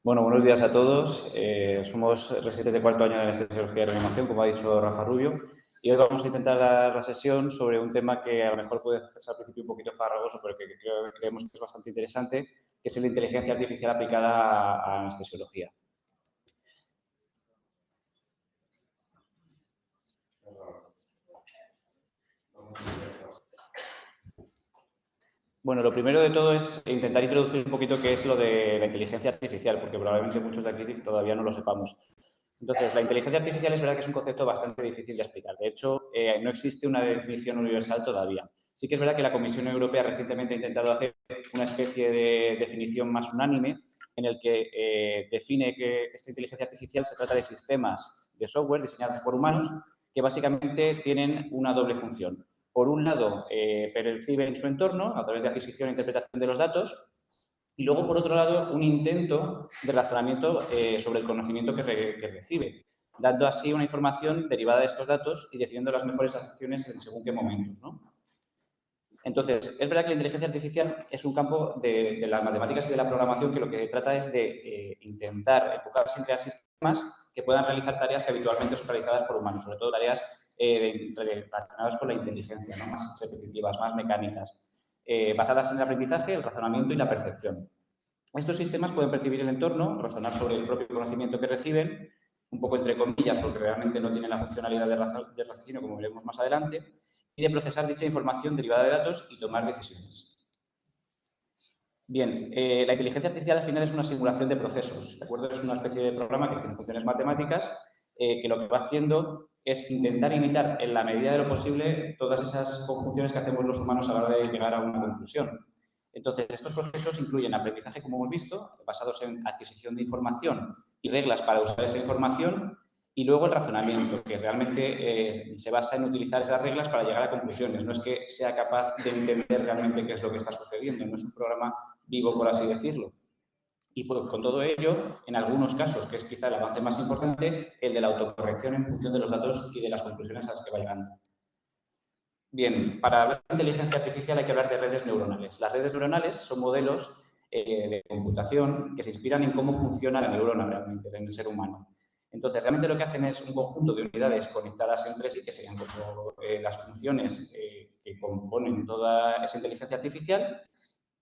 Bueno, buenos días a todos. Somos residentes de cuarto año de anestesiología y reanimación, como ha dicho Rafa Rubio, y hoy vamos a intentar dar la sesión sobre un tema que a lo mejor puede hacerse al principio un poquito farragoso, pero que creemos que es bastante interesante, que es la inteligencia artificial aplicada a anestesiología. Bueno, lo primero de todo es intentar introducir un poquito qué es lo de la inteligencia artificial, porque probablemente muchos de aquí todavía no lo sepamos. Entonces, la inteligencia artificial es verdad que es un concepto bastante difícil de explicar. De hecho, no existe una definición universal todavía. Sí que es verdad que la Comisión Europea recientemente ha intentado hacer una especie de definición más unánime en el que define que esta inteligencia artificial se trata de sistemas de software diseñados por humanos que básicamente tienen una doble función. Por un lado, perciben su entorno a través de adquisición e interpretación de los datos y luego, por otro lado, un intento de razonamiento sobre el conocimiento que recibe, dando así una información derivada de estos datos y decidiendo las mejores acciones en según qué momentos, ¿no? Entonces, es verdad que la inteligencia artificial es un campo de las matemáticas y de la programación que lo que trata es de intentar enfocarse en crear sistemas que puedan realizar tareas que habitualmente son realizadas por humanos, sobre todo tareas relacionadas con la inteligencia, ¿no? Más repetitivas, más mecánicas, basadas en el aprendizaje, el razonamiento y la percepción. Estos sistemas pueden percibir el entorno, razonar sobre el propio conocimiento que reciben, un poco entre comillas, porque realmente no tienen la funcionalidad de raciocinio, como veremos más adelante, y de procesar dicha información derivada de datos y tomar decisiones. Bien, la inteligencia artificial al final es una simulación de procesos, ¿de acuerdo? Es una especie de programa que tiene funciones matemáticas que lo que va haciendo es intentar imitar en la medida de lo posible todas esas conjunciones que hacemos los humanos a la hora de llegar a una conclusión. Entonces, estos procesos incluyen aprendizaje, como hemos visto, basados en adquisición de información y reglas para usar esa información, y luego el razonamiento, que realmente se basa en utilizar esas reglas para llegar a conclusiones. No es que sea capaz de entender realmente qué es lo que está sucediendo, no es un programa vivo, por así decirlo. Y pues, con todo ello, en algunos casos, que es quizá el avance más importante, el de la autocorrección en función de los datos y de las conclusiones a las que va llegando. Bien, para hablar de inteligencia artificial hay que hablar de redes neuronales. Las redes neuronales son modelos de computación que se inspiran en cómo funciona la neurona realmente en el ser humano. Entonces, realmente lo que hacen es un conjunto de unidades conectadas entre sí, que serían como las funciones que componen toda esa inteligencia artificial,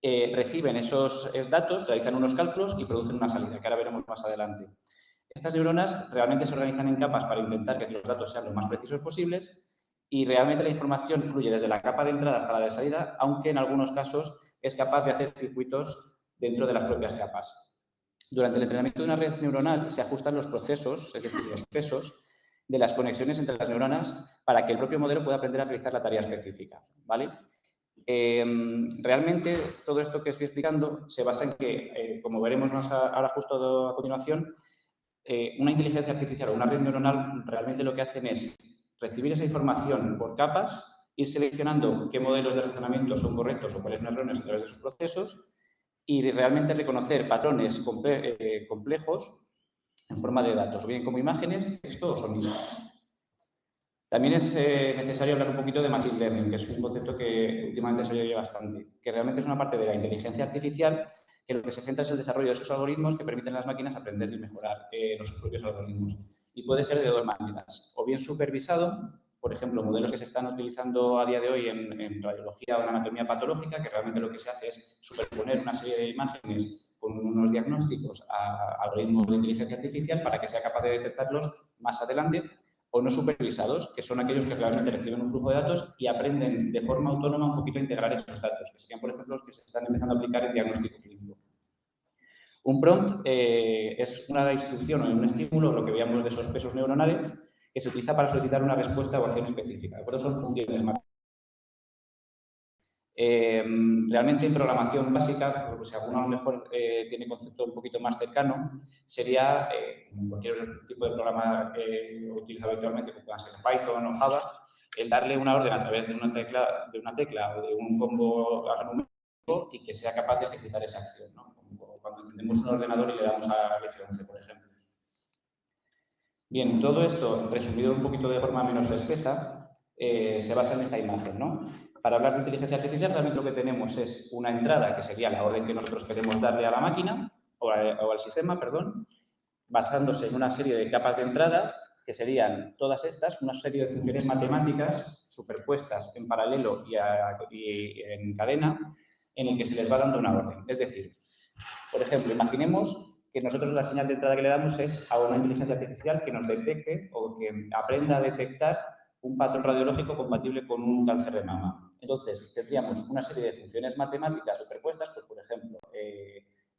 reciben esos datos, realizan unos cálculos y producen una salida, que ahora veremos más adelante. Estas neuronas realmente se organizan en capas para intentar que los datos sean lo más precisos posibles y realmente la información fluye desde la capa de entrada hasta la de salida, aunque en algunos casos es capaz de hacer circuitos dentro de las propias capas. Durante el entrenamiento de una red neuronal se ajustan los procesos, es decir, los pesos de las conexiones entre las neuronas para que el propio modelo pueda aprender a realizar la tarea específica, ¿vale? Realmente todo esto que estoy explicando se basa en que, como veremos más ahora justo a continuación, una inteligencia artificial o una red neuronal realmente lo que hacen es recibir esa información por capas, ir seleccionando qué modelos de razonamiento son correctos o cuáles son erróneos a través de sus procesos y realmente reconocer patrones complejos en forma de datos, bien como imágenes, texto o sonido. También es necesario hablar un poquito de Machine Learning, que es un concepto que últimamente se oye bastante, que realmente es una parte de la inteligencia artificial que lo que se centra es el desarrollo de esos algoritmos que permiten a las máquinas aprender y mejorar los propios algoritmos. Y puede ser de dos maneras, o bien supervisado, por ejemplo, modelos que se están utilizando a día de hoy en radiología o en anatomía patológica, que realmente lo que se hace es superponer una serie de imágenes con unos diagnósticos a algoritmos de inteligencia artificial para que sea capaz de detectarlos más adelante, o no supervisados, que son aquellos que realmente reciben un flujo de datos y aprenden de forma autónoma un poquito a integrar esos datos, que serían, por ejemplo, los que se están empezando a aplicar en diagnóstico clínico. Un prompt es una instrucción o un estímulo, lo que veíamos de esos pesos neuronales, que se utiliza para solicitar una respuesta o acción específica. ¿De acuerdo? Son funciones matemáticas. Realmente en programación básica, si alguno a lo mejor tiene concepto un poquito más cercano, sería, como cualquier tipo de programa utilizado habitualmente, como pueda ser Python o Java, el darle una orden a través de una tecla o de un combo alfanumérico y que sea capaz de ejecutar esa acción, ¿no? Como cuando encendemos un ordenador y le damos a F11, por ejemplo. Bien, todo esto, resumido un poquito de forma menos espesa, se basa en esta imagen, ¿no? Para hablar de inteligencia artificial, realmente lo que tenemos es una entrada, que sería la orden que nosotros queremos darle a la máquina, o al sistema, perdón, basándose en una serie de capas de entradas que serían todas estas, una serie de funciones matemáticas superpuestas en paralelo y en cadena, en el que se les va dando una orden. Es decir, por ejemplo, imaginemos que nosotros la señal de entrada que le damos es a una inteligencia artificial que nos detecte o que aprenda a detectar un patrón radiológico compatible con un cáncer de mama. Entonces, tendríamos una serie de funciones matemáticas superpuestas, pues por ejemplo,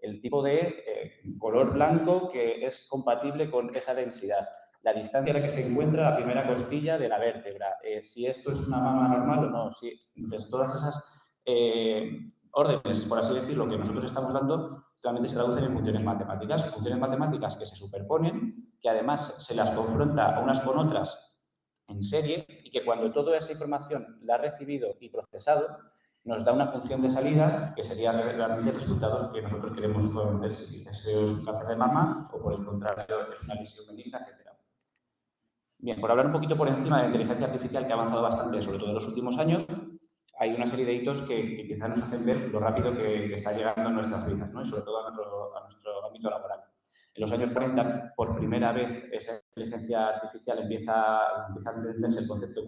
el tipo de color blanco que es compatible con esa densidad, la distancia a la que se encuentra la primera costilla de la vértebra, si esto es una mama normal o no. Entonces, todas esas órdenes, por así decirlo, que nosotros estamos dando, realmente se traducen en funciones matemáticas que se superponen, que además se las confronta unas con otras en serie y que cuando toda esa información la ha recibido y procesado, nos da una función de salida que sería realmente el resultado que nosotros queremos conocer, si es un cáncer de mama o por el contrario es una lesión benigna, etc. Bien, por hablar un poquito por encima de la inteligencia artificial que ha avanzado bastante, sobre todo en los últimos años, hay una serie de hitos que quizás nos hacen ver lo rápido que está llegando en nuestras vidas, ¿no? Y sobre todo a nuestro ámbito laboral. En los años 40, por primera vez, esa inteligencia artificial empieza a entenderse el concepto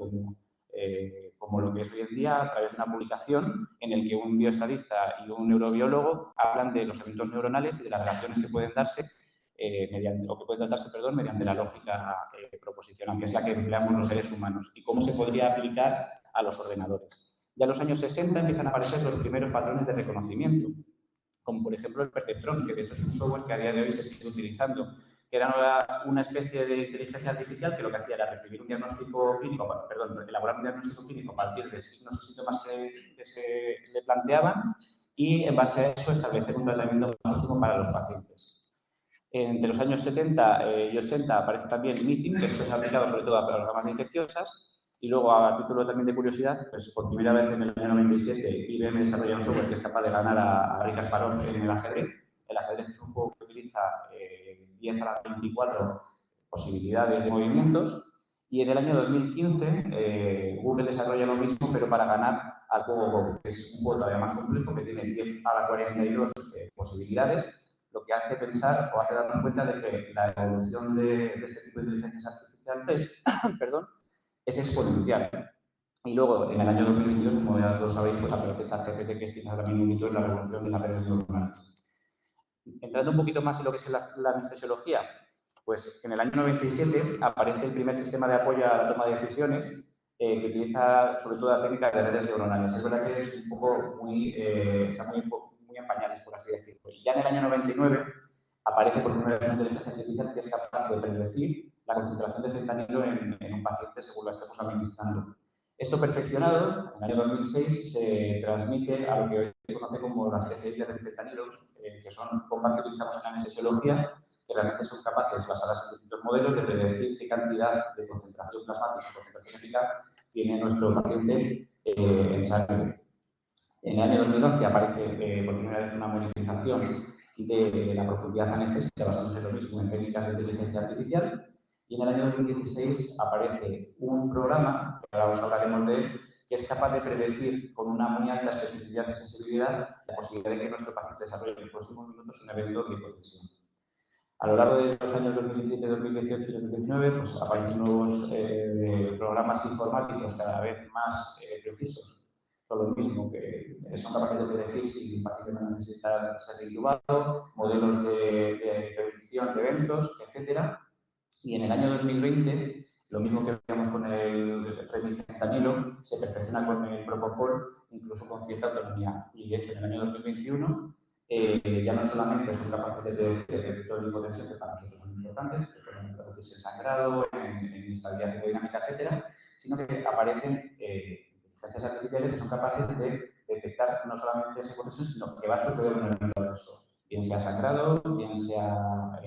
como lo que es hoy en día, a través de una publicación en la que un bioestadista y un neurobiólogo hablan de los eventos neuronales y de las relaciones que pueden darse mediante la lógica proposicional, que es la que empleamos los seres humanos, y cómo se podría aplicar a los ordenadores. Ya en los años 60 empiezan a aparecer los primeros patrones de reconocimiento, como por ejemplo el perceptrón, que de hecho es un software que a día de hoy se sigue utilizando, que era una especie de inteligencia artificial que lo que hacía era recibir un diagnóstico clínico, elaborar un diagnóstico clínico a partir de signos y síntomas que se le planteaban y en base a eso establecer un tratamiento más óptimo para los pacientes. Entre los años 70 y 80 aparece también MICIN, que esto es aplicado sobre todo a programas infecciosas. Y luego, a título también de curiosidad, pues por primera vez en el año 97, IBM desarrolla un software que es capaz de ganar a Garry Kasparov en el ajedrez. El ajedrez es un juego que utiliza 10 a la 24 posibilidades de movimientos. Y en el año 2015, Google desarrolla lo mismo, pero para ganar al juego Go, que es un juego todavía más complejo, que tiene 10 a la 42 posibilidades, lo que hace pensar o hace darnos cuenta de que la evolución de este tipo de inteligencias artificiales es exponencial. Y luego, en el año 2022, como ya todos sabéis, pues aparece ChatGPT, que es quizás también un hito en la revolución de las redes neuronales. Entrando un poquito más en lo que es la anestesiología, pues en el año 97 aparece el primer sistema de apoyo a la toma de decisiones que utiliza sobre todo la técnica de redes neuronales. Es verdad que es un poco está muy en pañales, por así decirlo. Y ya en el año 99 aparece por primera vez una inteligencia artificial que es capaz de predecir la concentración de fentanilo en un paciente según lo estemos administrando. Esto perfeccionado, en el año 2006 se transmite a lo que hoy se conoce como las TCIs de fentanilo, que son bombas que utilizamos en la anestesiología, que realmente son capaces, basadas en distintos modelos, de predecir qué cantidad de concentración plasmática o concentración eficaz tiene nuestro paciente en sangre. En el año 2011 aparece por primera vez una monitorización de la profundidad anestésica basándose en lo mismo en técnicas de inteligencia artificial. Y en el año 2016 aparece un programa, que ahora os hablaremos de él, que es capaz de predecir con una muy alta especificidad y sensibilidad la posibilidad de que nuestro paciente desarrolle en los próximos minutos un evento de hipotensión. A lo largo de los años 2017, 2018 y 2019, pues aparecen nuevos programas informáticos cada vez más precisos. Todo lo mismo, que son capaces de predecir si el paciente no necesita ser intubado, modelos de predicción de eventos, etc. Y en el año 2020, lo mismo que veíamos con el remifentanilo, se perfecciona con el propofol, incluso con cierta autonomía. Y de hecho, en el año 2021, ya no solamente son capaces de detectar el hipotensión, que para nosotros son importantes, que pueden traducirse en sangrado, en inestabilidad hemodinámica, etc., sino que aparecen inteligencias artificiales que son capaces de detectar no solamente esa hipotensión, sino que va a suceder un evento adverso, bien sea sangrado, bien sea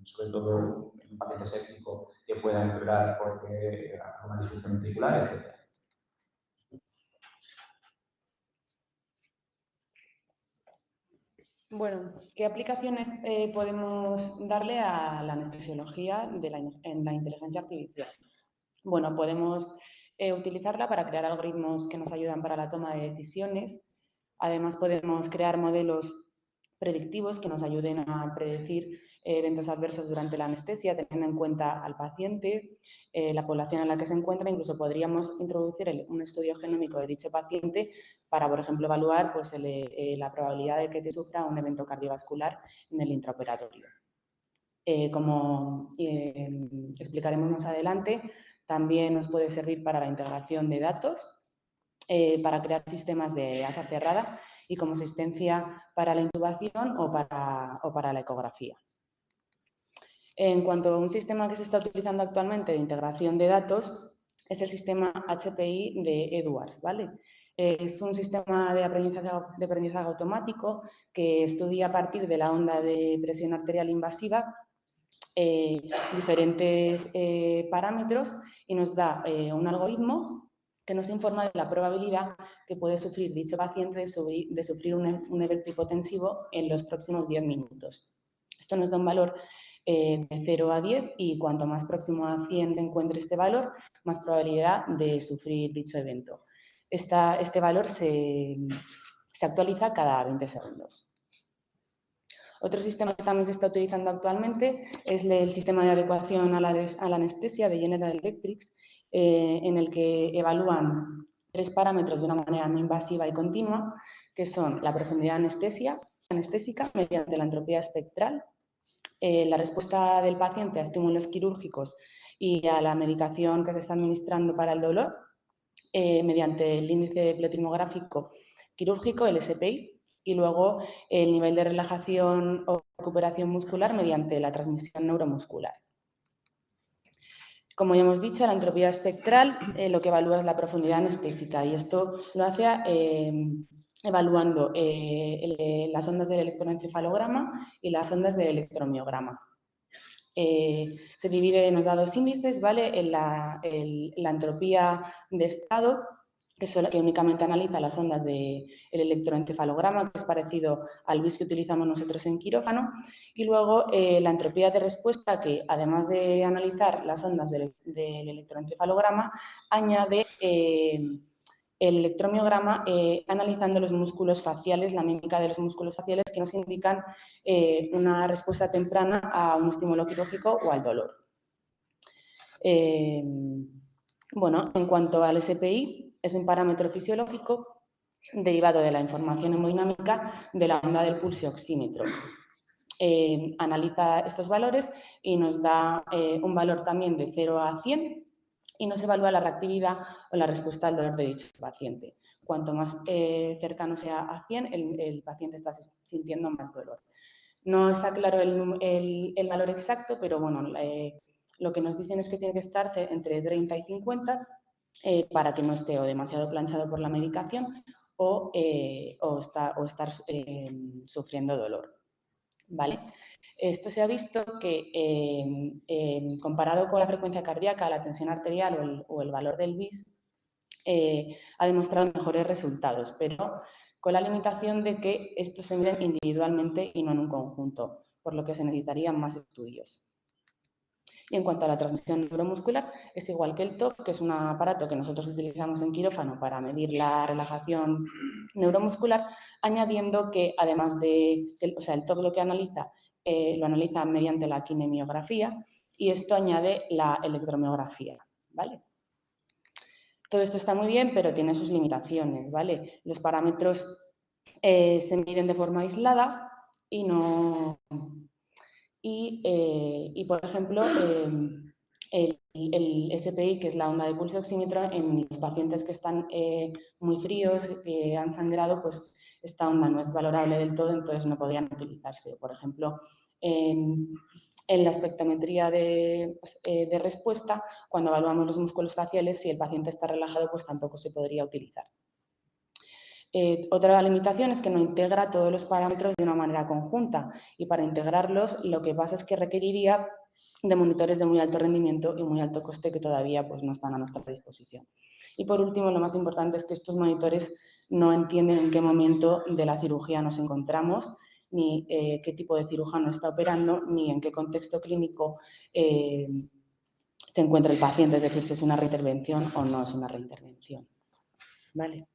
sobre todo en un paciente séptico que pueda empeorar porque una disfunción ventricular, etc. Bueno, ¿qué aplicaciones podemos darle a la anestesiología en la inteligencia artificial? Bueno, podemos utilizarla para crear algoritmos que nos ayudan para la toma de decisiones. Además, podemos crear modelos predictivos que nos ayuden a predecir eventos adversos durante la anestesia, teniendo en cuenta al paciente, la población en la que se encuentra. Incluso podríamos introducir un estudio genómico de dicho paciente para, por ejemplo, evaluar pues, la probabilidad de que te sufra un evento cardiovascular en el intraoperatorio. Como explicaremos más adelante, también nos puede servir para la integración de datos, para crear sistemas de asa cerrada y como asistencia para la intubación o para la ecografía. En cuanto a un sistema que se está utilizando actualmente de integración de datos, es el sistema HPI de Edwards, ¿vale? Es un sistema de aprendizaje automático que estudia a partir de la onda de presión arterial invasiva diferentes parámetros y nos da un algoritmo que nos informa de la probabilidad que puede sufrir dicho paciente de sufrir un evento hipotensivo en los próximos 10 minutos. Esto nos da un valor de 0 a 10 y cuanto más próximo a 100 se encuentre este valor, más probabilidad de sufrir dicho evento. Este valor se actualiza cada 20 segundos. Otro sistema que también se está utilizando actualmente es el sistema de adecuación a la anestesia de General Electric, en el que evalúan 3 parámetros de una manera no invasiva y continua, que son la profundidad anestésica mediante la entropía espectral, la respuesta del paciente a estímulos quirúrgicos y a la medicación que se está administrando para el dolor, mediante el índice pletismográfico quirúrgico, el SPI, y luego el nivel de relajación o recuperación muscular mediante la transmisión neuromuscular. Como ya hemos dicho, la entropía espectral lo que evalúa es la profundidad anestésica y esto lo hace evaluando las ondas del electroencefalograma y las ondas del electromiograma. Se divide, nos da 2 índices, ¿vale? En la entropía de estado, que únicamente analiza las ondas del electroencefalograma, que es parecido al BIS que utilizamos nosotros en quirófano, y luego la entropía de respuesta, que además de analizar las ondas del electroencefalograma, añade el electromiograma analizando los músculos faciales, la mímica de los músculos faciales que nos indican una respuesta temprana a un estímulo quirúrgico o al dolor. Bueno, en cuanto al SPI, es un parámetro fisiológico derivado de la información hemodinámica de la onda del pulso oxímetro. Analiza estos valores y nos da un valor también de 0 a 100 y nos evalúa la reactividad o la respuesta al dolor de dicho paciente. Cuanto más cercano sea a 100, el paciente está sintiendo más dolor. No está claro el valor exacto, pero bueno, lo que nos dicen es que tiene que estar entre 30 y 50 para que no esté o demasiado planchado por la medicación o estar sufriendo dolor. ¿Vale? Esto se ha visto que, comparado con la frecuencia cardíaca, la tensión arterial o el valor del BIS, ha demostrado mejores resultados, pero con la limitación de que estos se miden individualmente y no en un conjunto, por lo que se necesitarían más estudios. Y en cuanto a la transmisión neuromuscular, es igual que el TOC, que es un aparato que nosotros utilizamos en quirófano para medir la relajación neuromuscular, añadiendo que además el TOC lo que analiza, lo analiza mediante la kinemiografía y esto añade la electromiografía, ¿vale? Todo esto está muy bien, pero tiene sus limitaciones, ¿vale? Los parámetros se miden de forma aislada y no... Y por ejemplo, el SPI, que es la onda de pulso oxímetro, en los pacientes que están muy fríos, que han sangrado, pues esta onda no es valorable del todo, entonces no podrían utilizarse. Por ejemplo, en la espectrometría de respuesta, cuando evaluamos los músculos faciales, si el paciente está relajado, pues tampoco se podría utilizar. Otra limitación es que no integra todos los parámetros de una manera conjunta y para integrarlos lo que pasa es que requeriría de monitores de muy alto rendimiento y muy alto coste que todavía pues, no están a nuestra disposición. Y por último, lo más importante es que estos monitores no entienden en qué momento de la cirugía nos encontramos, ni qué tipo de cirujano está operando, ni en qué contexto clínico se encuentra el paciente, es decir, si es una reintervención o no es una reintervención. ¿Vale?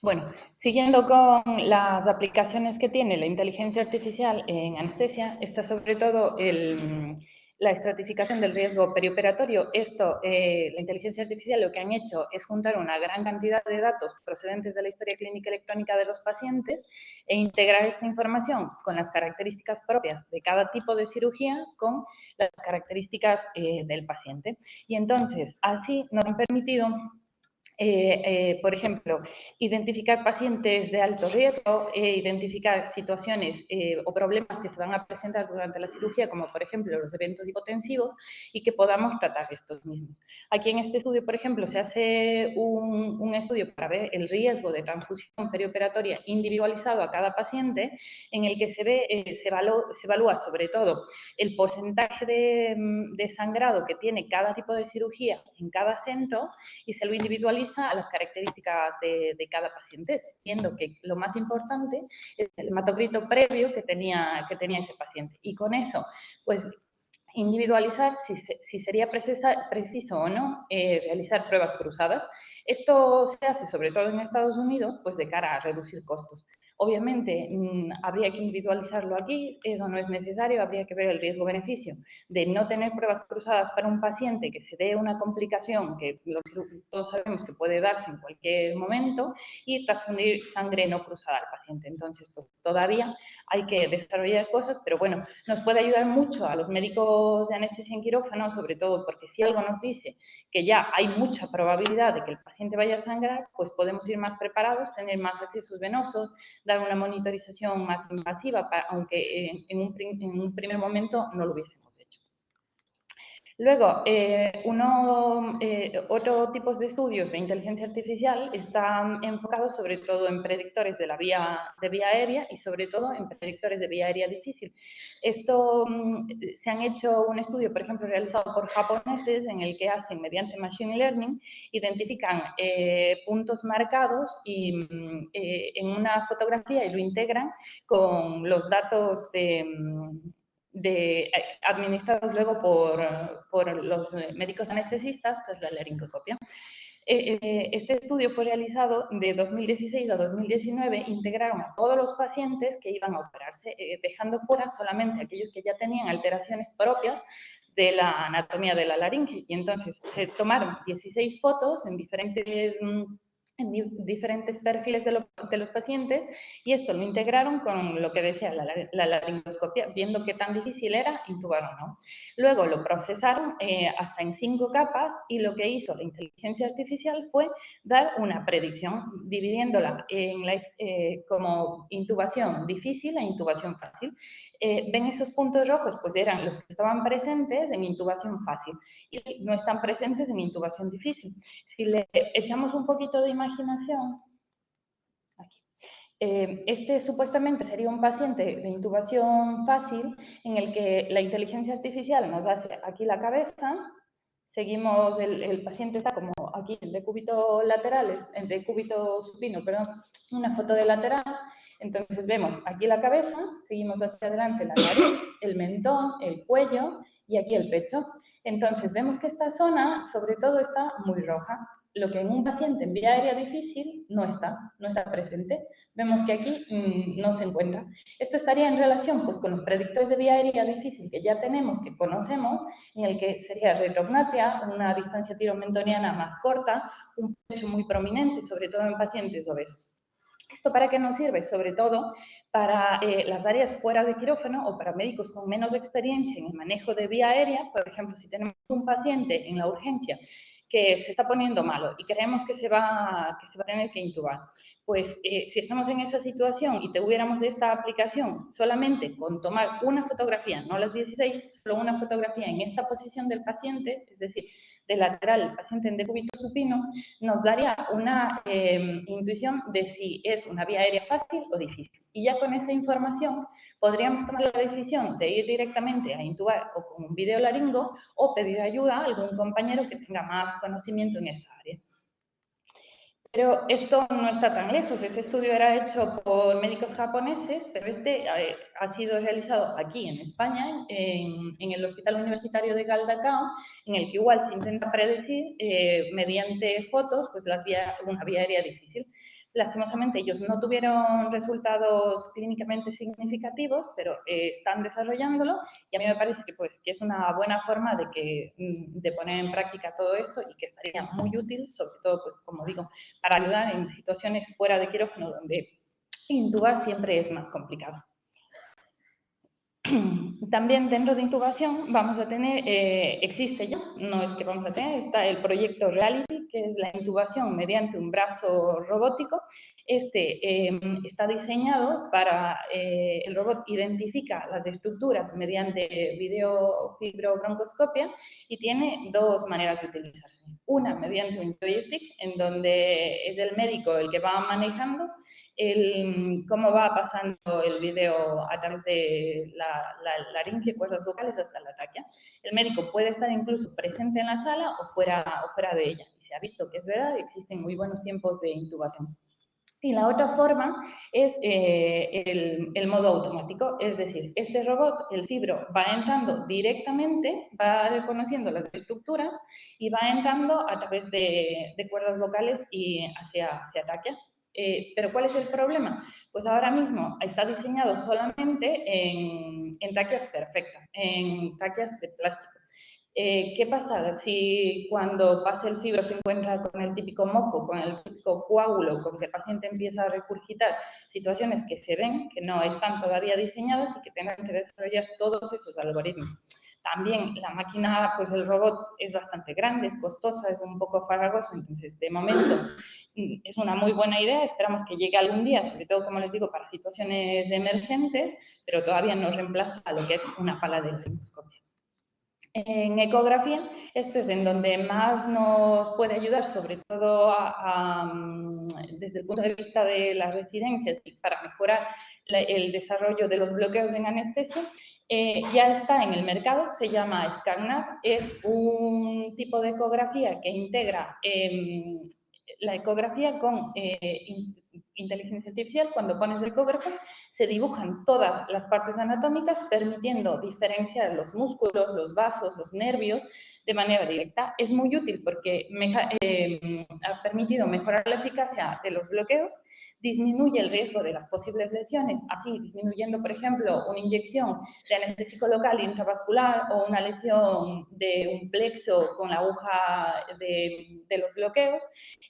Bueno, siguiendo con las aplicaciones que tiene la inteligencia artificial en anestesia, está sobre todo la estratificación del riesgo perioperatorio. La inteligencia artificial lo que han hecho es juntar una gran cantidad de datos procedentes de la historia clínica electrónica de los pacientes e integrar esta información con las características propias de cada tipo de cirugía con las características del paciente. Y entonces, así nos han permitido por ejemplo, identificar pacientes de alto riesgo, identificar situaciones o problemas que se van a presentar durante la cirugía, como por ejemplo los eventos hipotensivos, y que podamos tratar estos mismos. Aquí en este estudio, por ejemplo, se hace un estudio para ver el riesgo de transfusión perioperatoria individualizado a cada paciente, en el que se evalúa sobre todo el porcentaje de sangrado que tiene cada tipo de cirugía en cada centro y se lo individualiza a las características de cada paciente, siendo que lo más importante es el hematocrito previo que tenía ese paciente. Y con eso, pues, individualizar si sería preciso o no realizar pruebas cruzadas. Esto se hace sobre todo en Estados Unidos, pues de cara a reducir costos. Obviamente, habría que individualizarlo aquí, eso no es necesario, habría que ver el riesgo-beneficio de no tener pruebas cruzadas para un paciente que se dé una complicación que todos sabemos que puede darse en cualquier momento y transfundir sangre no cruzada al paciente. Entonces, pues todavía hay que desarrollar cosas, pero bueno, nos puede ayudar mucho a los médicos de anestesia en quirófano, sobre todo porque si algo nos dice que ya hay mucha probabilidad de que el paciente vaya a sangrar, pues podemos ir más preparados, tener más accesos venosos, dar una monitorización más invasiva, aunque en un primer momento no lo hubiésemos hecho. Luego, otro tipo de estudios de inteligencia artificial están enfocados sobre todo en predictores de vía aérea y sobre todo en predictores de vía aérea difícil. Se han hecho un estudio, por ejemplo, realizado por japoneses en el que hacen, mediante Machine Learning, identifican puntos marcados en una fotografía y lo integran con los datos administrados luego por los médicos anestesistas tras la laringoscopia. Este estudio fue realizado de 2016 a 2019, integraron a todos los pacientes que iban a operarse, dejando fuera solamente aquellos que ya tenían alteraciones propias de la anatomía de la laringe. Y entonces se tomaron 16 fotos en diferentes perfiles de los pacientes y esto lo integraron con lo que decía la laringoscopia, viendo qué tan difícil era intubar o no. Luego lo procesaron hasta en 5 capas y lo que hizo la inteligencia artificial fue dar una predicción, dividiéndola como intubación difícil e intubación fácil. ¿Ven esos puntos rojos? Pues eran los que estaban presentes en intubación fácil y no están presentes en intubación difícil. Si le echamos un poquito de imaginación, aquí. Este supuestamente sería un paciente de intubación fácil en el que la inteligencia artificial nos hace aquí la cabeza, seguimos, el paciente está como aquí en decúbito laterales, en decúbito supino, perdón, una foto de lateral. Entonces vemos aquí la cabeza, seguimos hacia adelante la nariz, el mentón, el cuello y aquí el pecho. Entonces vemos que esta zona sobre todo está muy roja, lo que en un paciente en vía aérea difícil no está presente. Vemos que aquí no se encuentra. Esto estaría en relación pues, con los predictores de vía aérea difícil que ya tenemos, que conocemos, en el que sería retrognatia, una distancia tiromentoniana más corta, un pecho muy prominente, sobre todo en pacientes obesos. ¿Esto para qué nos sirve? Sobre todo para las áreas fuera de quirófano o para médicos con menos experiencia en el manejo de vía aérea. Por ejemplo, si tenemos un paciente en la urgencia que se está poniendo malo y creemos que se va a tener que intubar, pues si estamos en esa situación y tuviéramos de esta aplicación solamente con tomar una fotografía, no las 16, solo una fotografía en esta posición del paciente, es decir, de lateral, el paciente en decúbito supino, nos daría una intuición de si es una vía aérea fácil o difícil. Y ya con esa información podríamos tomar la decisión de ir directamente a intubar o con un videolaringo o pedir ayuda a algún compañero que tenga más conocimiento en esta área. Pero esto no está tan lejos. Ese estudio era hecho por médicos japoneses, pero este ha sido realizado aquí en España, en el Hospital Universitario de Galdacao, en el que igual se intenta predecir mediante fotos pues una vía aérea difícil. Lastimosamente, ellos no tuvieron resultados clínicamente significativos, pero están desarrollándolo y a mí me parece que, pues, que es una buena forma de poner en práctica todo esto y que estaría muy útil, sobre todo, pues, como digo, para ayudar en situaciones fuera de quirófano donde intubar siempre es más complicado. También dentro de intubación vamos a tener, existe ya, no es que vamos a tener, está el proyecto Reality, que es la intubación mediante un brazo robótico. Está diseñado para, el robot identifica las estructuras mediante videofibrobroncoscopia y tiene dos maneras de utilizarse. Una mediante un joystick, en donde es el médico el que va manejando cómo va pasando el video a través de la laringe, cuerdas vocales hasta la tráquea. El médico puede estar incluso presente en la sala o fuera de ella. Y se ha visto que es verdad, existen muy buenos tiempos de intubación. Y la otra forma es el modo automático, es decir, este robot, el fibro, va entrando directamente, va reconociendo las estructuras y va entrando a través de cuerdas vocales y hacia tráquea. Pero ¿cuál es el problema? Pues ahora mismo está diseñado solamente en tráqueas perfectas, en tráqueas de plástico. ¿Qué pasa si cuando pasa el fibro se encuentra con el típico moco, con el típico coágulo, con que el paciente empieza a regurgitar? Situaciones que se ven, que no están todavía diseñadas y que tengan que desarrollar todos esos algoritmos. También la máquina, pues el robot es bastante grande, es costosa, es un poco farragoso, entonces de momento es una muy buena idea, esperamos que llegue algún día, sobre todo, como les digo, para situaciones emergentes, pero todavía no reemplaza a lo que es una pala de laringoscopia. En ecografía, esto es en donde más nos puede ayudar, sobre todo desde el punto de vista de las residencias y para mejorar el desarrollo de los bloqueos en anestesia. Ya está en el mercado, se llama ScanNav, es un tipo de ecografía que integra la ecografía con inteligencia artificial. Cuando pones el ecógrafo, se dibujan todas las partes anatómicas, permitiendo diferenciar los músculos, los vasos, los nervios de manera directa. Es muy útil porque ha permitido mejorar la eficacia de los bloqueos, disminuye el riesgo de las posibles lesiones, así disminuyendo, por ejemplo, una inyección de anestésico local intravascular o una lesión de un plexo con la aguja de los bloqueos.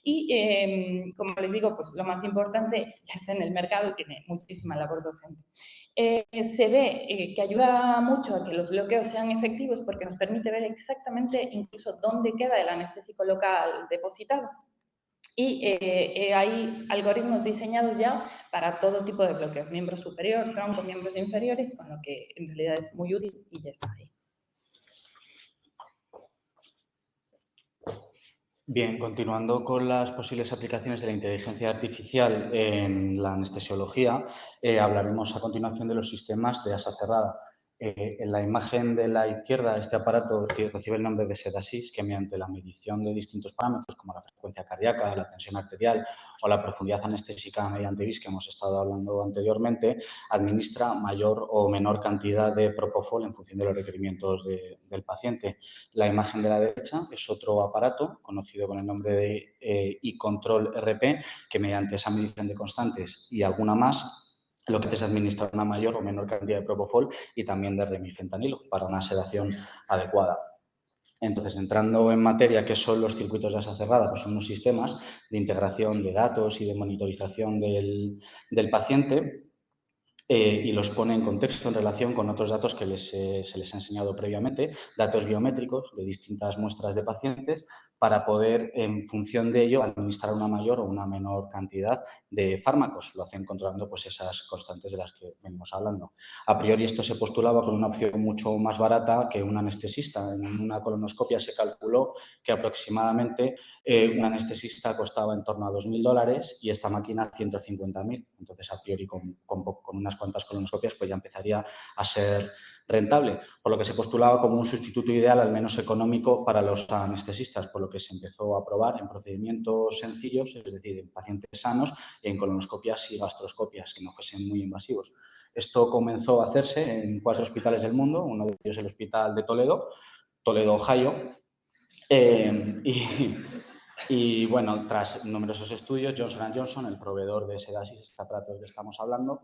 Y, como les digo, pues lo más importante, ya está en el mercado y tiene muchísima labor docente. Se ve que ayuda mucho a que los bloqueos sean efectivos porque nos permite ver exactamente incluso dónde queda el anestésico local depositado. Y hay algoritmos diseñados ya para todo tipo de bloqueos, miembro superior, tronco, miembros inferiores, con lo que en realidad es muy útil y ya está ahí. Bien, continuando con las posibles aplicaciones de la inteligencia artificial en la anestesiología, hablaremos a continuación de los sistemas de asa cerrada. En la imagen de la izquierda, este aparato que recibe el nombre de SEDASYS, que mediante la medición de distintos parámetros como la frecuencia cardíaca, la tensión arterial o la profundidad anestésica mediante BIS, que hemos estado hablando anteriormente, administra mayor o menor cantidad de propofol en función de los requerimientos del paciente. La imagen de la derecha es otro aparato conocido con el nombre de iControl RP, que mediante esa medición de constantes y alguna más, lo que hace es administrar una mayor o menor cantidad de propofol y también de remifentanilo para una sedación adecuada. Entonces, entrando en materia, ¿qué son los circuitos de asa cerrada? Pues son unos sistemas de integración de datos y de monitorización del paciente y los pone en contexto en relación con otros datos que se les ha enseñado previamente, datos biométricos de distintas muestras de pacientes, para poder, en función de ello, administrar una mayor o una menor cantidad de fármacos. Lo hacen controlando pues, esas constantes de las que venimos hablando. A priori, esto se postulaba con una opción mucho más barata que un anestesista. En una colonoscopia se calculó que aproximadamente un anestesista costaba en torno a $2.000 y esta máquina 150.000. Entonces, a priori, con unas cuantas colonoscopias, pues ya empezaría a ser rentable, por lo que se postulaba como un sustituto ideal, al menos económico, para los anestesistas, por lo que se empezó a probar en procedimientos sencillos, es decir, en pacientes sanos, en colonoscopias y gastroscopias, que no fuesen muy invasivos. Esto comenzó a hacerse en 4 hospitales del mundo, uno de ellos el Hospital de Toledo, Ohio, y Y bueno, tras numerosos estudios, Johnson & Johnson, el proveedor de Sedasis, este aparato del que estamos hablando,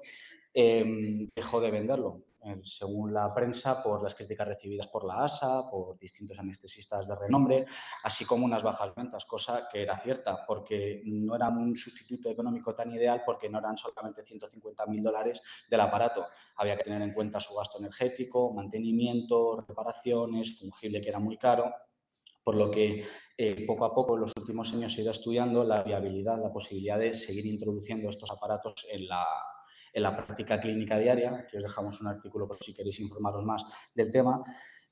dejó de venderlo, según la prensa, por las críticas recibidas por la ASA, por distintos anestesistas de renombre, así como unas bajas ventas, cosa que era cierta, porque no era un sustituto económico tan ideal, porque no eran solamente $150.000 del aparato. Había que tener en cuenta su gasto energético, mantenimiento, reparaciones, fungible que era muy caro, por lo que poco a poco en los últimos años se ha ido estudiando la viabilidad, la posibilidad de seguir introduciendo estos aparatos en la práctica clínica diaria, que os dejamos un artículo por si queréis informaros más del tema.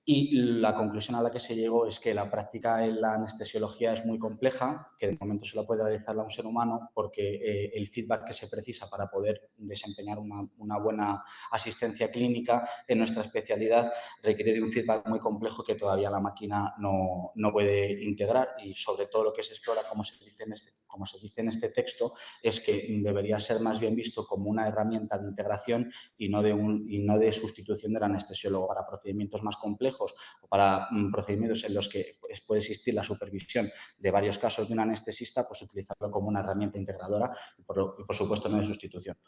Y la conclusión a la que se llegó es que la práctica en la anestesiología es muy compleja, que de momento se la puede realizar a un ser humano, porque el feedback que se precisa para poder desempeñar una buena asistencia clínica en nuestra especialidad requiere de un feedback muy complejo que todavía la máquina no puede integrar, y sobre todo lo que se explora, como se dice en este texto, es que debería ser más bien visto como una herramienta de integración y no de sustitución del anestesiólogo para procedimientos más complejos o para procedimientos en los que puede existir la supervisión de varios casos de un anestesista, pues utilizarlo como una herramienta integradora y por supuesto no de sustitución.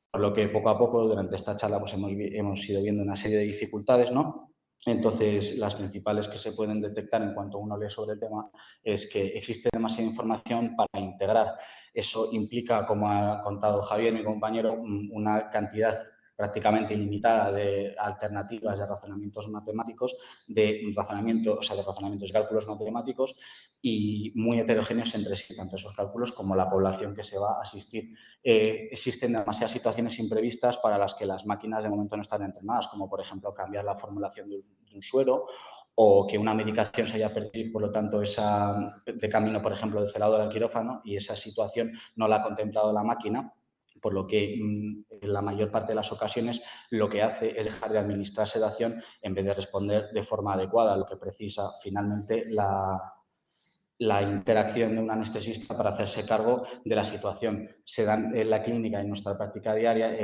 Por lo que poco a poco durante esta charla pues hemos ido viendo una serie de dificultades, ¿no? Entonces, las principales que se pueden detectar en cuanto uno lee sobre el tema es que existe demasiada información para integrar. Eso implica, como ha contado Javier, mi compañero, una cantidad prácticamente ilimitada de alternativas de razonamientos matemáticos, de razonamientos y cálculos matemáticos, y muy heterogéneos entre sí, tanto esos cálculos como la población que se va a asistir. Existen demasiadas situaciones imprevistas para las que las máquinas de momento no están entrenadas, como por ejemplo cambiar la formulación de un suero, o que una medicación se haya perdido, por lo tanto, de camino, por ejemplo, del celador al quirófano, y esa situación no la ha contemplado la máquina, por lo que en la mayor parte de las ocasiones lo que hace es dejar de administrar sedación en vez de responder de forma adecuada, lo que precisa finalmente la interacción de un anestesista para hacerse cargo de la situación. Se dan en la clínica, en nuestra práctica diaria,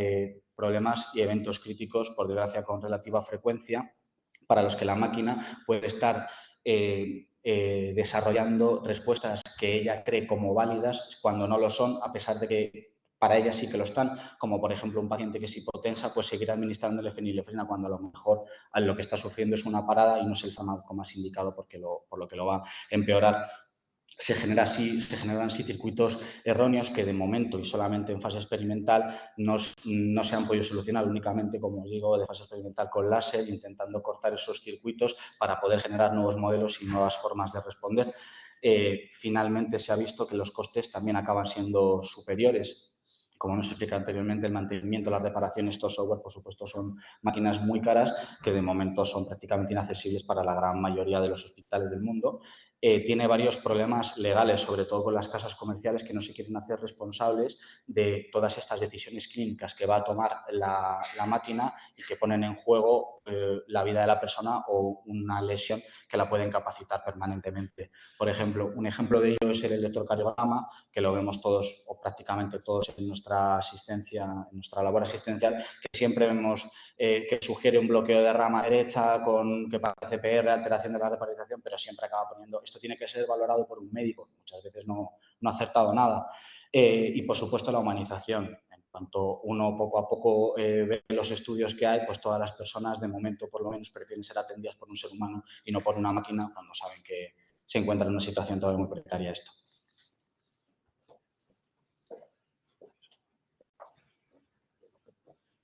problemas y eventos críticos, por desgracia, con relativa frecuencia, para los que la máquina puede estar desarrollando respuestas que ella cree como válidas cuando no lo son, a pesar de que para ella sí que lo están, como por ejemplo un paciente que es hipotensa, pues seguirá administrándole fenilefrina cuando a lo mejor lo que está sufriendo es una parada y no es el fármaco más indicado por lo que lo va a empeorar. Se generan así circuitos erróneos que de momento y solamente en fase experimental no se han podido solucionar, únicamente, como os digo, de fase experimental con láser, intentando cortar esos circuitos para poder generar nuevos modelos y nuevas formas de responder. Finalmente se ha visto que los costes también acaban siendo superiores. Como nos explica anteriormente, el mantenimiento, la reparación, estos software, por supuesto, son máquinas muy caras que de momento son prácticamente inaccesibles para la gran mayoría de los hospitales del mundo. Tiene varios problemas legales, sobre todo con las casas comerciales que no se quieren hacer responsables de todas estas decisiones clínicas que va a tomar la máquina y que ponen en juego la vida de la persona o una lesión que la puede incapacitar permanentemente. Por ejemplo, un ejemplo de ello es el electrocardiograma, que lo vemos todos o prácticamente todos en nuestra asistencia, en nuestra labor asistencial, que siempre vemos que sugiere un bloqueo de rama derecha que parece CPR, alteración de la reparación, pero siempre acaba poniendo esto tiene que ser valorado por un médico. Muchas veces no ha acertado nada. Y, por supuesto, la humanización. En cuanto uno poco a poco ve los estudios que hay, pues todas las personas, de momento, por lo menos, prefieren ser atendidas por un ser humano y no por una máquina, cuando saben que se encuentran en una situación todavía muy precaria esto.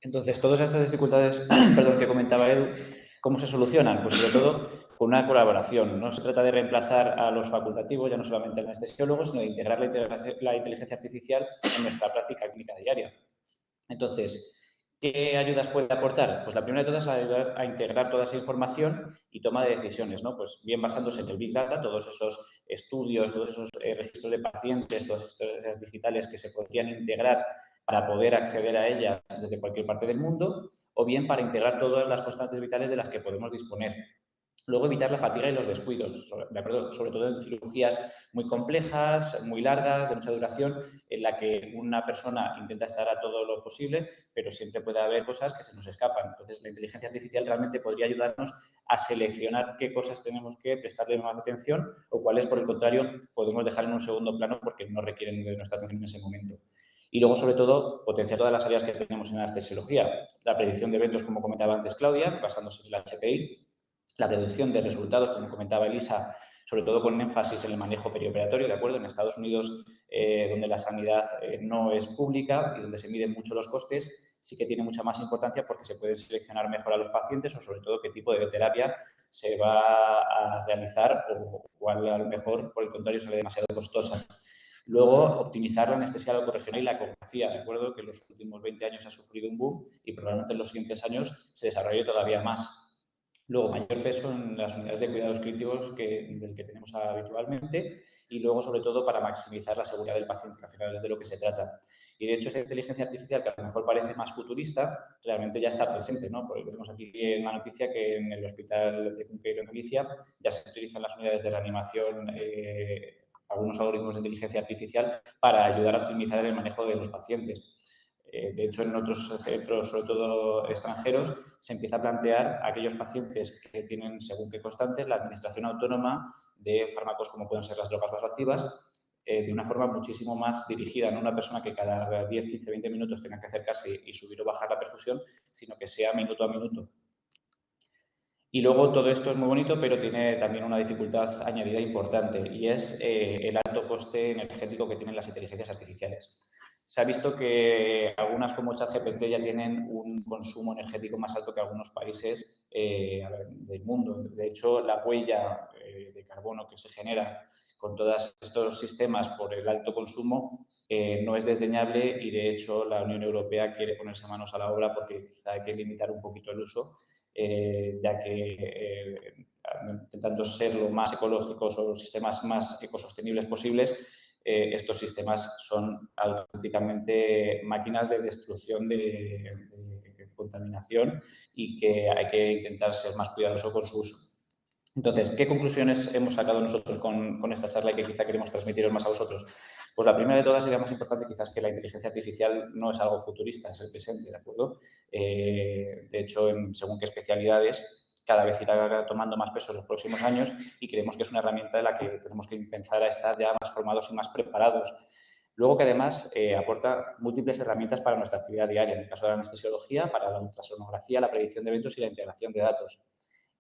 Entonces, todas estas dificultades que comentaba Edu, ¿cómo se solucionan? Pues sobre todo con una colaboración. No se trata de reemplazar a los facultativos, ya no solamente al anestesiólogo, sino de integrar la inteligencia artificial en nuestra práctica clínica diaria. Entonces, ¿qué ayudas puede aportar? Pues la primera de todas es ayudar a integrar toda esa información y toma de decisiones, ¿no? Pues bien basándose en el Big Data, todos esos estudios, todos esos registros de pacientes, todas esas digitales que se podrían integrar para poder acceder a ellas desde cualquier parte del mundo, o bien para integrar todas las constantes vitales de las que podemos disponer. Luego, evitar la fatiga y los descuidos, sobre todo en cirugías muy complejas, muy largas, de mucha duración, en la que una persona intenta estar a todo lo posible, pero siempre puede haber cosas que se nos escapan. Entonces, la inteligencia artificial realmente podría ayudarnos a seleccionar qué cosas tenemos que prestarle más atención o cuáles, por el contrario, podemos dejar en un segundo plano porque no requieren de nuestra atención en ese momento. Y luego, sobre todo, potenciar todas las áreas que tenemos en la anestesiología. La predicción de eventos, como comentaba antes Claudia, basándose en el HPI. La predicción de resultados, como comentaba Elisa, sobre todo con énfasis en el manejo perioperatorio, ¿de acuerdo? En Estados Unidos, donde la sanidad no es pública y donde se miden mucho los costes, sí que tiene mucha más importancia porque se puede seleccionar mejor a los pacientes o, sobre todo, qué tipo de terapia se va a realizar o cuál, a lo mejor, por el contrario, sale demasiado costosa. Luego, optimizar la anestesia locorregional y la ecografía. Recuerdo que en los últimos 20 años ha sufrido un boom y probablemente en los siguientes años se desarrolle todavía más. Luego, mayor peso en las unidades de cuidados críticos del que tenemos habitualmente y luego, sobre todo, para maximizar la seguridad del paciente, que al final es de lo que se trata. Y, de hecho, esa inteligencia artificial, que a lo mejor parece más futurista, realmente ya está presente, ¿no? Porque vemos aquí en la noticia que en el hospital de Cunqueiro, en Galicia, ya se utilizan las unidades de reanimación algunos algoritmos de inteligencia artificial para ayudar a optimizar el manejo de los pacientes. De hecho, en otros centros, sobre todo extranjeros, se empieza a plantear a aquellos pacientes que tienen, según qué constantes, la administración autónoma de fármacos como pueden ser las drogas vasoactivas, de una forma muchísimo más dirigida, no una persona que cada 10, 15, 20 minutos tenga que acercarse y subir o bajar la perfusión, sino que sea minuto a minuto. Y luego todo esto es muy bonito, pero tiene también una dificultad añadida importante y es el alto coste energético que tienen las inteligencias artificiales. Se ha visto que algunas como ChatGPT ya tienen un consumo energético más alto que algunos países del mundo. De hecho, la huella de carbono que se genera con todos estos sistemas por el alto consumo no es desdeñable y, de hecho, la Unión Europea quiere ponerse manos a la obra porque quizá hay que limitar un poquito el uso, ya que intentando ser lo más ecológicos o los sistemas más ecosostenibles posibles, estos sistemas son auténticamente máquinas de destrucción de contaminación y que hay que intentar ser más cuidadoso con su uso. Entonces, ¿qué conclusiones hemos sacado nosotros con esta charla y que quizá queremos transmitiros más a vosotros? Pues la primera de todas sería más importante quizás que la inteligencia artificial no es algo futurista, es el presente, ¿de acuerdo? De hecho, según qué especialidades, cada vez irá tomando más peso en los próximos años y creemos que es una herramienta de la que tenemos que empezar a estar ya más formados y más preparados. Luego que además aporta múltiples herramientas para nuestra actividad diaria, en el caso de la anestesiología, para la ultrasonografía, la predicción de eventos y la integración de datos.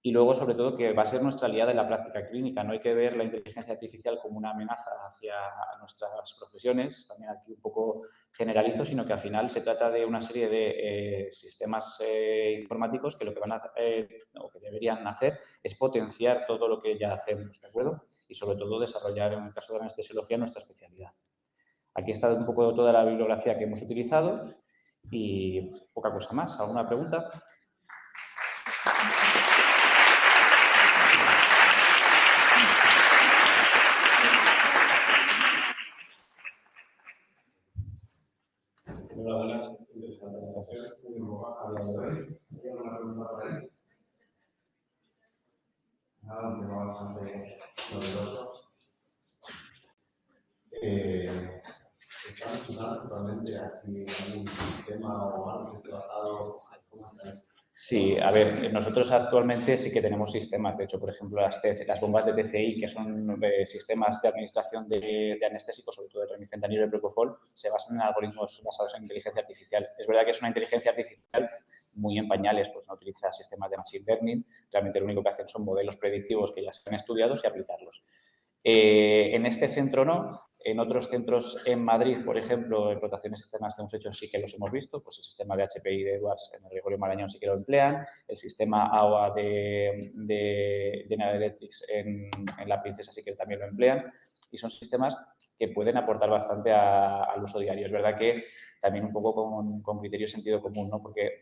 Y luego, sobre todo, que va a ser nuestra aliada en la práctica clínica. No hay que ver la inteligencia artificial como una amenaza hacia nuestras profesiones, también aquí un poco generalizo, sino que al final se trata de una serie de sistemas informáticos que lo que van a hacer, o que deberían hacer es potenciar todo lo que ya hacemos, ¿de acuerdo? Y sobre todo desarrollar, en el caso de la anestesiología, nuestra especialidad. Aquí está un poco toda la bibliografía que hemos utilizado y poca cosa más. ¿Alguna pregunta? Hola, buenas. Interesante presentación. A día de hoy, ¿tiene una pregunta por ahí? Nada, un tema bastante novedoso. ¿Están usando actualmente aquí algún sistema o algo que esté basado? ¿Cómo está eso? Sí, a ver, nosotros actualmente sí que tenemos sistemas, de hecho, por ejemplo, las bombas de TCI, que son sistemas de administración de anestésicos, sobre todo de remifentanil y el propofol, se basan en algoritmos basados en inteligencia artificial. Es verdad que es una inteligencia artificial muy en pañales, pues no utiliza sistemas de machine learning, realmente lo único que hacen son modelos predictivos que ya se han estudiado y aplicarlos. En este centro no. En otros centros en Madrid, por ejemplo, en rotaciones externas que hemos hecho sí que los hemos visto, pues el sistema de HPI de Edwards en el Gregorio Marañón sí que lo emplean, el sistema AOA de General Electric en la Princesa sí que también lo emplean y son sistemas que pueden aportar bastante al uso diario. Es verdad que también un poco con criterio de sentido común, ¿no? Porque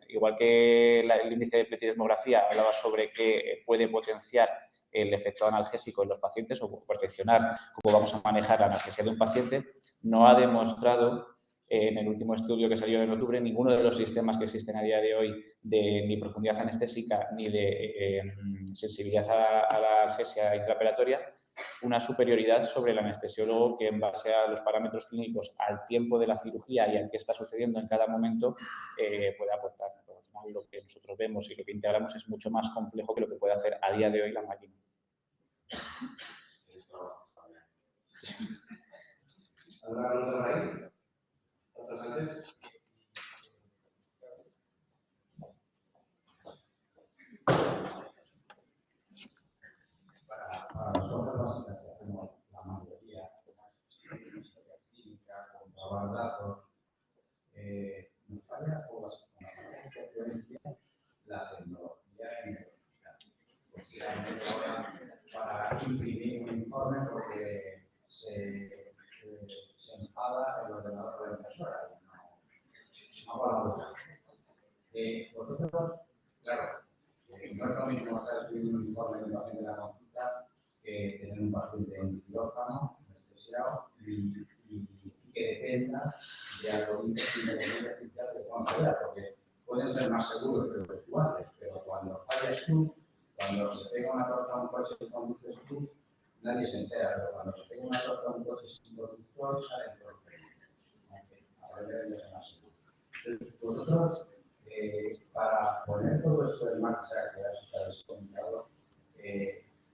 igual que el índice de pletiresmografía hablaba sobre que puede potenciar el efecto analgésico en los pacientes o perfeccionar cómo vamos a manejar la analgesia de un paciente, no ha demostrado en el último estudio que salió en octubre ninguno de los sistemas que existen a día de hoy de ni profundidad anestésica ni de sensibilidad a la analgesia intraoperatoria una superioridad sobre el anestesiólogo que, en base a los parámetros clínicos, al tiempo de la cirugía y al que está sucediendo en cada momento, puede aportar. Pero al final, lo que nosotros vemos y lo que integramos es mucho más complejo que lo que puede hacer a día de hoy la máquina. ¿Alguna pregunta por ahí? ¿Doctor Sánchez? Para nosotros, básicamente, hacemos la mayoría de las historia clínica, comprobar datos. Nos falla o la tecnología en el hospital. Porque ahora, para imprimir un informe, porque se enfada el ordenador de la impresora. No hablamos. Vosotros, claro, no es lo mismo estar escribiendo un informe de un paciente de la consulta que tener un paciente en quirófano, anestesiado, y que dependa de algoritmos independientes de cuánto, porque pueden ser más seguros que los virtuales, pero cuando fallas tú, cuando se pega una torta a un coche y conduces tú, nadie se entera, pero cuando se pega una torta a un coche sin conductor, salen todos los peligros. A ver, ya más seguro. Vosotros, para poner todo esto en marcha, que has comentado,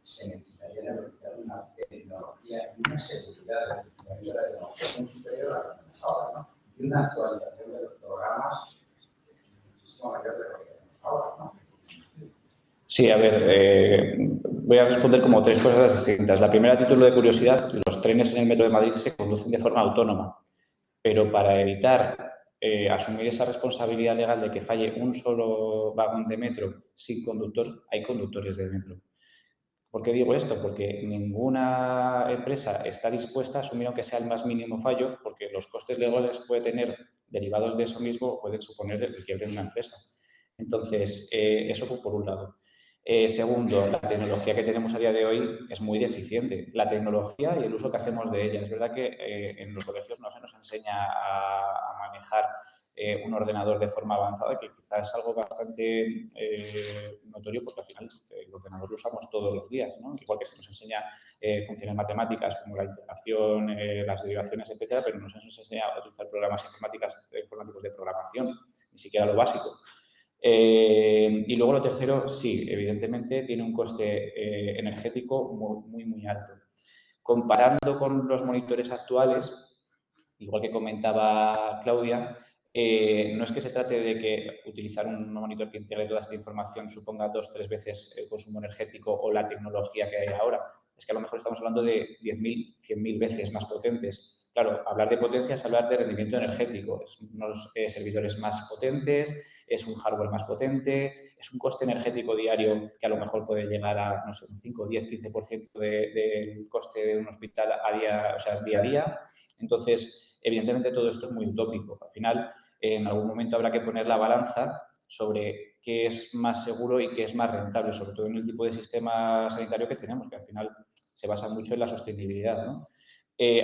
se necesitaría una tecnología y una seguridad de la tecnología muy superior a la que tenemos ahora, ¿no? Y una actualización de los programas muchísimo mayor de lo que tenemos ahora, ¿no? Sí, a ver, voy a responder como tres cosas distintas. La primera, a título de curiosidad, los trenes en el Metro de Madrid se conducen de forma autónoma, pero para evitar asumir esa responsabilidad legal de que falle un solo vagón de metro sin conductor, hay conductores de metro. ¿Por qué digo esto? Porque ninguna empresa está dispuesta a asumir aunque sea el más mínimo fallo, porque los costes legales que puede tener derivados de eso mismo pueden suponer el quiebre de una empresa. Entonces, eso por un lado. Segundo, la tecnología que tenemos a día de hoy es muy deficiente. La tecnología y el uso que hacemos de ella. Es verdad que en los colegios no se nos enseña a manejar un ordenador de forma avanzada, que quizás es algo bastante notorio, porque al final el ordenador lo usamos todos los días, ¿no? Igual que se nos enseña funciones matemáticas como la integración, las derivaciones, etcétera, pero no se nos enseña a utilizar programas informáticos de programación, ni siquiera lo básico. Y luego lo tercero, sí, evidentemente tiene un coste energético muy alto. Comparando con los monitores actuales, igual que comentaba Claudia, no es que se trate de que utilizar un monitor que integre toda esta información suponga 2 o 3 veces el consumo energético o la tecnología que hay ahora. Es que a lo mejor estamos hablando de 10.000, 100.000 veces más potentes. Claro, hablar de potencia es hablar de rendimiento energético. Es unos servidores más potentes, es un hardware más potente, es un coste energético diario que a lo mejor puede llegar a, no sé, un 5, 10, 15% del coste de un hospital día a día. Entonces, evidentemente todo esto es muy utópico. Al final, en algún momento habrá que poner la balanza sobre qué es más seguro y qué es más rentable, sobre todo en el tipo de sistema sanitario que tenemos, que al final se basa mucho en la sostenibilidad, ¿no?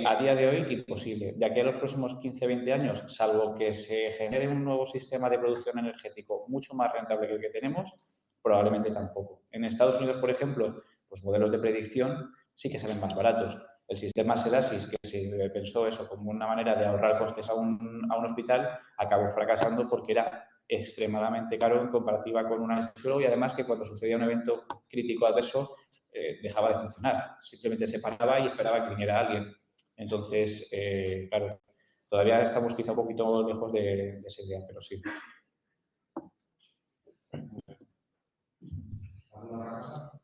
A día de hoy, imposible. De aquí a los próximos 15 o 20 años, salvo que se genere un nuevo sistema de producción energético mucho más rentable que el que tenemos, probablemente tampoco. En Estados Unidos, por ejemplo, los modelos de predicción sí que salen más baratos. El sistema SEDASIS, que se pensó eso como una manera de ahorrar costes a un hospital, acabó fracasando porque era extremadamente caro en comparativa con un anestesiólogo y además que cuando sucedía un evento crítico adverso dejaba de funcionar. Simplemente se paraba y esperaba que viniera alguien. Entonces, claro, todavía estamos quizá un poquito lejos de esa idea, pero sí. ¿Alguna cosa?